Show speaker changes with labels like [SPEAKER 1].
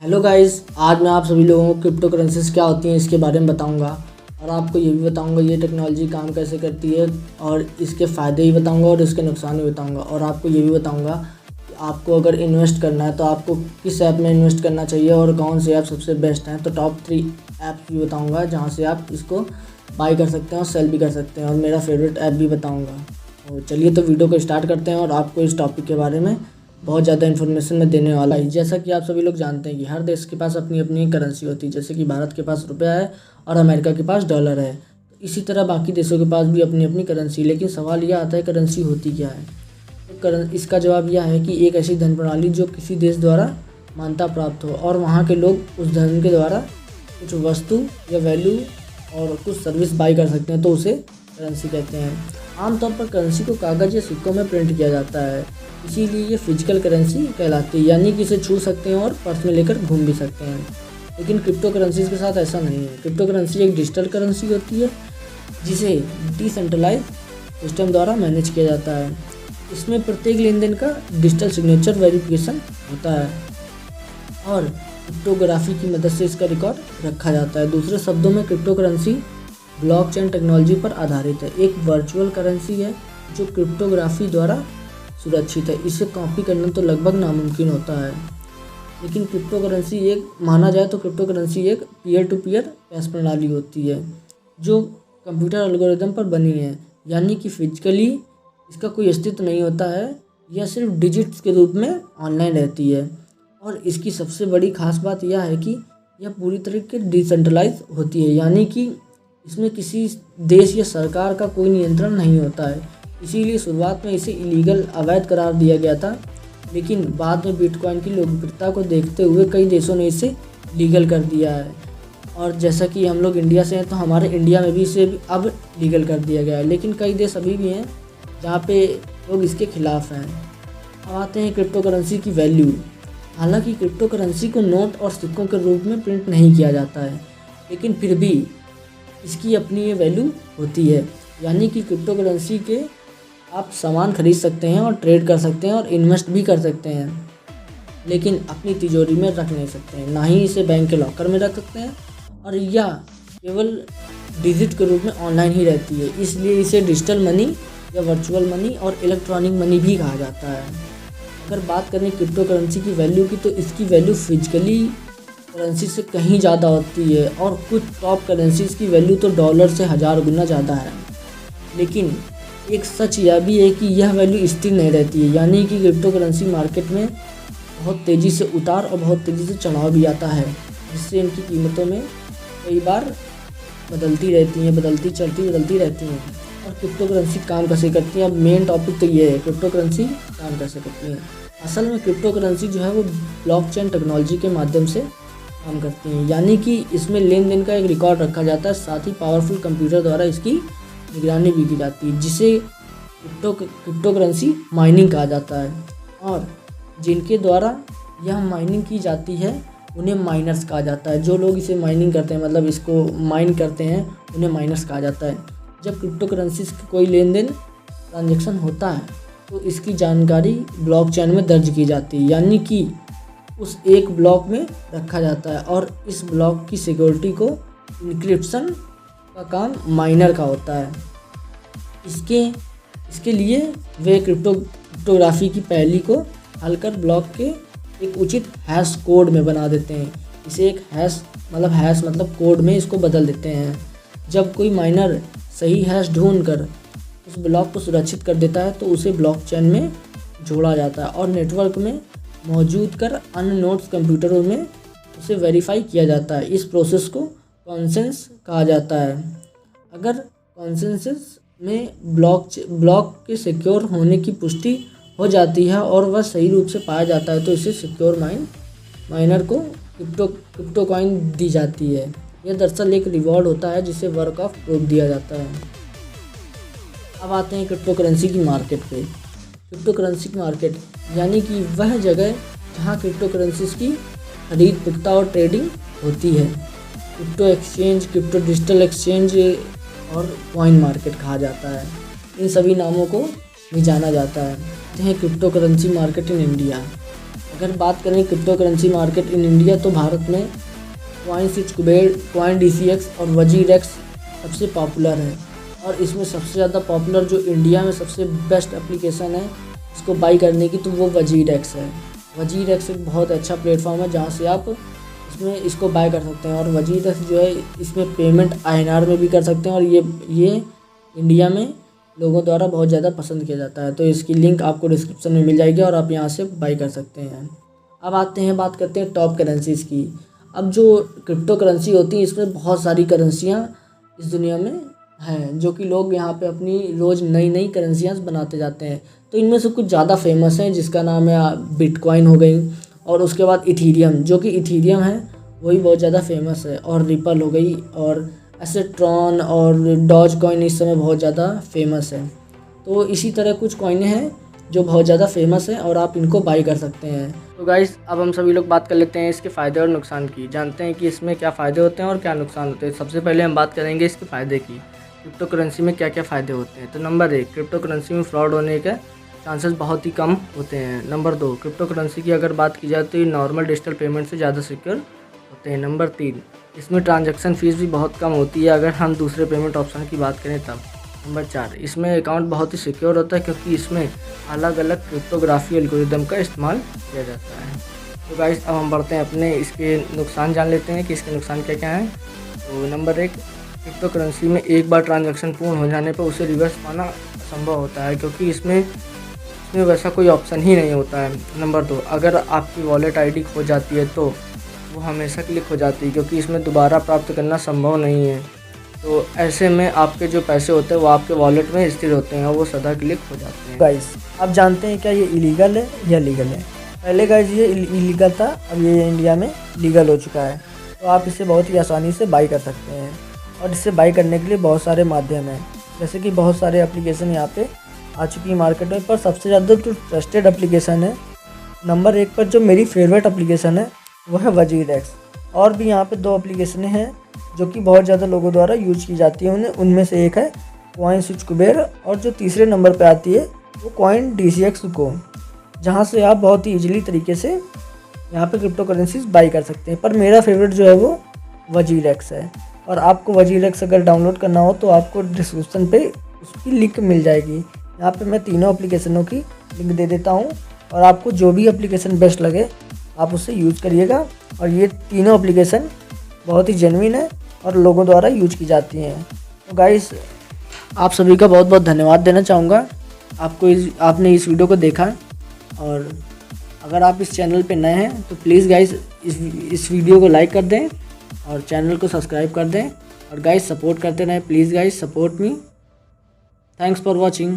[SPEAKER 1] Hello guys, आज मैं आप सभी लोगों को क्रिप्टो करेंसीज क्या होती हैं इसके बारे में बताऊंगा और आपको ये भी बताऊंगा ये टेक्नोलॉजी काम कैसे करती है और इसके फ़ायदे भी बताऊंगा और इसके नुकसान भी बताऊंगा। और आपको ये भी बताऊंगा कि आपको अगर इन्वेस्ट करना है तो आपको किस ऐप में इन्वेस्ट करना चाहिए और कौन से ऐप सबसे बेस्ट हैं। तो टॉप 3 ऐप्स भी बताऊँगा जहाँ से आप इसको बाई कर सकते हैं और सेल भी कर सकते हैं, और मेरा फेवरेट ऐप भी बताऊँगा। तो चलिए तो वीडियो को स्टार्ट करते हैं और आपको इस टॉपिक के बारे में बहुत ज़्यादा इन्फॉर्मेशन मैं देने वाला है। जैसा कि आप सभी लोग जानते हैं कि हर देश के पास अपनी अपनी करेंसी होती है। जैसे कि भारत के पास रुपया है और अमेरिका के पास डॉलर है, तो इसी तरह बाकी देशों के पास भी अपनी अपनी करेंसी। लेकिन सवाल यह आता है करेंसी होती क्या है। तो इसका जवाब यह है कि एक ऐसी धन प्रणाली जो किसी देश द्वारा मान्यता प्राप्त हो और वहाँ के लोग उस धन के द्वारा कुछ वस्तु या वैल्यू और कुछ सर्विस बाई कर सकते हैं, तो उसे करेंसी कहते हैं। आमतौर पर करेंसी को कागज़ या सिक्कों में प्रिंट किया जाता है, इसीलिए ये फिजिकल करेंसी कहलाती है, यानी कि इसे छू सकते हैं और पर्स में लेकर घूम भी सकते हैं। लेकिन क्रिप्टो करेंसीज के साथ ऐसा नहीं है। क्रिप्टो करेंसी एक डिजिटल करेंसी होती है जिसे डिसेंट्रलाइज सिस्टम द्वारा मैनेज किया जाता है। इसमें प्रत्येक लेन देन का डिजिटल सिग्नेचर वेरिफिकेशन होता है और क्रिप्टोग्राफी की मदद से इसका रिकॉर्ड रखा जाता है। दूसरे शब्दों में क्रिप्टो करेंसी ब्लॉकचेन टेक्नोलॉजी पर आधारित है। एक वर्चुअल करेंसी है जो क्रिप्टोग्राफी द्वारा सुरक्षित है। इसे कॉपी करना तो लगभग नामुमकिन होता है। लेकिन क्रिप्टो करेंसी एक माना जाए तो क्रिप्टो करेंसी एक पीयर टू पीयर पैसा प्रणाली होती है जो कंप्यूटर एल्गोरिदम पर बनी है, यानी कि फिजिकली इसका कोई अस्तित्व नहीं होता है। यह सिर्फ डिजिट्स के रूप में ऑनलाइन रहती है। और इसकी सबसे बड़ी खास बात यह है कि यह पूरी तरीके से डिसेंट्रलाइज होती है, यानी कि इसमें किसी देश या सरकार का कोई नियंत्रण नहीं होता है। इसीलिए शुरुआत में इसे इलीगल अवैध करार दिया गया था, लेकिन बाद में बिटकॉइन की लोकप्रियता को देखते हुए कई देशों ने इसे लीगल कर दिया है। और जैसा कि हम लोग इंडिया से हैं तो हमारे इंडिया में भी इसे अब लीगल कर दिया गया है। लेकिन कई देश अभी भी हैं जहाँ पे लोग इसके खिलाफ हैं। अब आते हैं क्रिप्टो करेंसी की वैल्यू। हालांकि क्रिप्टो करेंसी को नोट और सिक्कों के रूप में प्रिंट नहीं किया जाता है, लेकिन फिर भी इसकी अपनी ये वैल्यू होती है, यानी कि क्रिप्टो करेंसी के आप सामान खरीद सकते हैं और ट्रेड कर सकते हैं और इन्वेस्ट भी कर सकते हैं, लेकिन अपनी तिजोरी में रख नहीं सकते हैं, ना ही इसे बैंक के लॉकर में रख सकते हैं, और यह केवल डिजिट के रूप में ऑनलाइन ही रहती है। इसलिए इसे डिजिटल मनी या वर्चुअल मनी और इलेक्ट्रॉनिक मनी भी कहा जाता है। अगर बात करें क्रिप्टो करेंसी की वैल्यू की, तो इसकी वैल्यू फिजिकली करेंसी से कहीं ज़्यादा होती है और कुछ टॉप करेंसीज की वैल्यू तो डॉलर से 1000 गुना ज़्यादा है। लेकिन एक सच यह भी है कि यह वैल्यू स्थिर नहीं रहती है, यानी कि क्रिप्टो करेंसी मार्केट में बहुत तेज़ी से उतार और बहुत तेज़ी से चढ़ाव भी आता है, जिससे इनकी कीमतों में कई बार बदलती रहती हैं, बदलती रहती हैं। और क्रिप्टो करेंसी काम कैसे करती है, अब मेन टॉपिक तो ये है क्रिप्टो करेंसी काम कैसे करती है। असल में क्रिप्टो करेंसी जो है वो ब्लॉकचेन टेक्नोलॉजी के माध्यम से काम करती हैं, यानी कि इसमें लेन देन का एक रिकॉर्ड रखा जाता है, साथ ही पावरफुल कंप्यूटर द्वारा इसकी निगरानी भी की जाती है, जिसे क्रिप्टो करेंसी माइनिंग कहा जाता है। और जिनके द्वारा यह माइनिंग की जाती है उन्हें माइनर्स कहा जाता है। जो लोग इसे माइनिंग करते हैं, मतलब इसको माइन करते हैं, उन्हें माइनर्स कहा जाता है। जब क्रिप्टो करेंसीज की कोई लेन देन ट्रांजेक्शन होता है तो इसकी जानकारी ब्लॉकचेन में दर्ज की जाती है, यानी कि उस एक ब्लॉक में रखा जाता है, और इस ब्लॉक की सिक्योरिटी को इंक्रिप्शन का काम माइनर का होता है। इसके लिए वे क्रिप्टोग्राफी की पहेली को हल कर ब्लॉक के एक उचित हैश कोड में बना देते हैं। इसे एक हैश मतलब कोड में इसको बदल देते हैं। जब कोई माइनर सही हैश ढूंढकर उस ब्लॉक को सुरक्षित कर देता है तो उसे ब्लॉकचेन में जोड़ा जाता है और नेटवर्क में मौजूद कर अन्य नोड्स कंप्यूटरों में उसे वेरीफाई किया जाता है। इस प्रोसेस को कॉन्सेंस कहा जाता है। अगर कॉन्सेंसस में ब्लॉक के सिक्योर होने की पुष्टि हो जाती है और वह सही रूप से पाया जाता है तो इसे सिक्योर माइनर को क्रिप्टो कॉइन दी जाती है। यह दरअसल एक रिवॉर्ड होता है जिसे वर्क ऑफ प्रूफ दिया जाता है। अब आते हैं क्रिप्टो करेंसी की मार्केट पे। क्रिप्टो करेंसी की मार्केट यानी कि वह जगह जहाँ क्रिप्टो करेंसीज की खरीद बिक्ता और ट्रेडिंग होती है। Crypto exchange, crypto digital exchange और कॉइन मार्केट कहा जाता है। इन सभी नामों को भी जाना जाता है। Crypto currency market in India. अगर बात करें crypto currency market in India, तो भारत में कॉइनस्विच, कुबेर, कॉइन DCX और वजीरेक्स सबसे पॉपुलर है। और इसमें सबसे ज़्यादा पॉपुलर जो इंडिया में सबसे बेस्ट एप्लीकेशन है इसको बाई करने की, तो वो वजीरेक्स है। वजीरेक्स एक बहुत अच्छा प्लेटफॉर्म है जहाँ से आप इसमें इसको बाय कर सकते हैं। और वजीरेक्स जो है इसमें पेमेंट INR में भी कर सकते हैं, और ये इंडिया में लोगों द्वारा बहुत ज़्यादा पसंद किया जाता है। तो इसकी लिंक आपको डिस्क्रिप्शन में मिल जाएगी और आप यहाँ से बाई कर सकते हैं। अब आते हैं, बात करते हैं टॉप करेंसीज़ की। अब जो क्रिप्टो करेंसी होती है इसमें बहुत सारी करेंसियाँ इस दुनिया में हैं, जो कि लोग यहाँ पे अपनी रोज़ नई नई करेंसियाँ बनाते जाते हैं। तो इनमें से कुछ ज़्यादा फेमस हैं जिसका नाम है बिटकॉइन हो गई, और उसके बाद इथीरियम, जो कि इथीरियम है वही बहुत ज़्यादा फेमस है, और रिपल हो गई, और ऐसे ट्रॉन और डॉज कॉइन इस समय बहुत ज़्यादा फेमस है। तो इसी तरह कुछ कॉइनें हैं जो बहुत ज़्यादा फेमस है और आप इनको बाई कर सकते हैं। तो गाइस, अब हम सभी लोग बात कर लेते हैं इसके फ़ायदे और नुकसान की। जानते हैं कि इसमें क्या फ़ायदे होते हैं और क्या नुकसान होते हैं। सबसे पहले हम बात करेंगे इसके फ़ायदे की। क्रिप्टो करेंसी में क्या क्या फ़ायदे होते हैं। तो नंबर 1, क्रिप्टो करेंसी में फ्रॉड होने के चांसेस बहुत ही कम होते हैं। नंबर 2, क्रिप्टो करेंसी की अगर बात की जाए तो ये नॉर्मल डिजिटल पेमेंट से ज़्यादा सिक्योर होते हैं। नंबर 3, इसमें ट्रांजैक्शन फ़ीस भी बहुत कम होती है अगर हम दूसरे पेमेंट ऑप्शन की बात करें तब। नंबर 4, इसमें अकाउंट बहुत ही सिक्योर होता है क्योंकि इसमें अलग अलग क्रिप्टोग्राफी एल्गोरिदम का इस्तेमाल किया जाता है। तो गाइस, अब हम बढ़ते हैं अपने इसके नुकसान जान लेते हैं कि इसके नुकसान क्या क्या हैं। तो नंबर 1, क्रिप्टो करेंसी में एक बार ट्रांजैक्शन पूर्ण हो जाने पर उसे रिवर्स पाना असंभव होता है क्योंकि इसमें वैसा कोई ऑप्शन ही नहीं होता है। नंबर 2, अगर आपकी वॉलेट ID खो जाती है तो वो हमेशा के लिए खो जाती है क्योंकि इसमें दोबारा प्राप्त करना संभव नहीं है। तो ऐसे में आपके जो पैसे होते हैं वो आपके वॉलेट में स्थिर होते हैं और वो सदा के लिए खो जाते हैं। गाइस, आप जानते हैं क्या ये इलीगल है या लीगल है? पहले गाइस ये इलीगल था, अब ये इंडिया में लीगल हो चुका है। तो आप इसे बहुत ही आसानी से बाई कर सकते हैं, और इससे बाई करने के लिए बहुत सारे माध्यम हैं, जैसे कि बहुत सारे एप्लीकेशन यहाँ पे आ चुकी है मार्केट में। पर सबसे ज़्यादा जो ट्रस्टेड एप्लीकेशन है, नंबर 1 पर जो मेरी फेवरेट एप्लीकेशन है वो है वजीरेक्स। और भी यहाँ पे 2 एप्लीकेशनें हैं जो कि बहुत ज़्यादा लोगों द्वारा यूज की जाती है। उनमें से एक है कॉइनस्विच कुबेर, और जो तीसरे नंबर पे आती है वो कॉइन DCX को, जहाँ से आप बहुत ही ईजिली तरीके से यहाँ पे क्रिप्टो करेंसीज बाई कर सकते हैं। पर मेरा फेवरेट जो है वो वजीरेक्स है, और आपको वजीरेक्स अगर डाउनलोड करना हो तो आपको डिस्क्रिप्शन पे उसकी लिंक मिल जाएगी। यहाँ पे मैं तीनों एप्लीकेशनों की लिंक दे देता हूँ, और आपको जो भी एप्लीकेशन बेस्ट लगे आप उसे यूज़ करिएगा। और ये तीनों एप्लीकेशन बहुत ही जेन्युइन है और लोगों द्वारा यूज की जाती हैं। तो गाइस, आप सभी का बहुत बहुत धन्यवाद देना चाहूँगा आपने इस वीडियो को देखा। और अगर आप इस चैनल पे नए हैं तो प्लीज़ गाइस इस वीडियो को लाइक कर दें और चैनल को सब्सक्राइब कर दें, और गाइस सपोर्ट करते रहें। Please guys, support me. Thanks for watching.